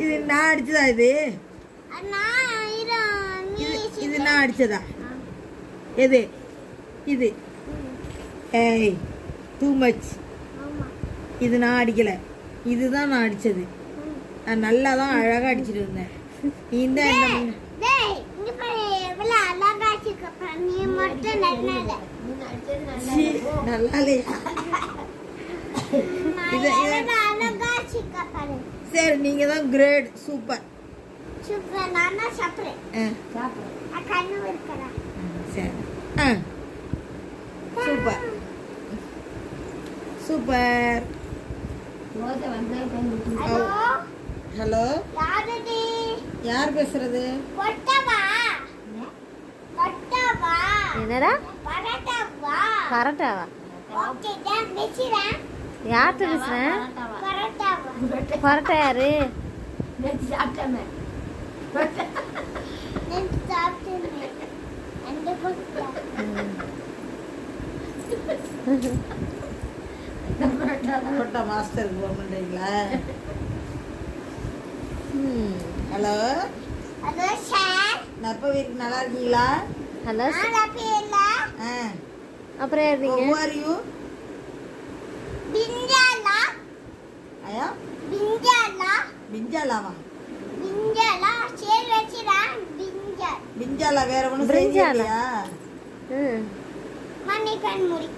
இது நான் அடிச்சதா? இது நான் அடிச்சதா? எது இது? ஏய் டூ மச். இது நான் அடிக்கல, இதுதான் நான் அடிச்சது. நான் நல்லா தான் அழகா அடிச்சிட்டு இருந்தேன். இந்த நல்லா சரி, நீங்க தான் கிரேட். Super super. நான் சாப்பிடுறேன். சரி சூப்பர் சூப்பர். ஹலோ, யார் பேசுறது? என்னடா பரோட்டாவா? யார்கிட்ட பேசுறேன்? பரோட்டா யாரு? பரோட்டா மாஸ்டர் போறீங்களா? ஹலோ ஹலோ சார், நற்பவீருக்கு நல்லா இருக்கீங்களா? ஹலோ அப்புறம் யார் நீங்க? Who are you? பிஞ்சாலா. ஐயா பிஞ்சாலா. பிஞ்சாலாவா? பிஞ்சாலா சேர் வெச்சிரா. பிஞ்சாலா வேற ஒண்ணும் பிரிஞ்சாலா? செய்யலையா? மணி கண் முடி.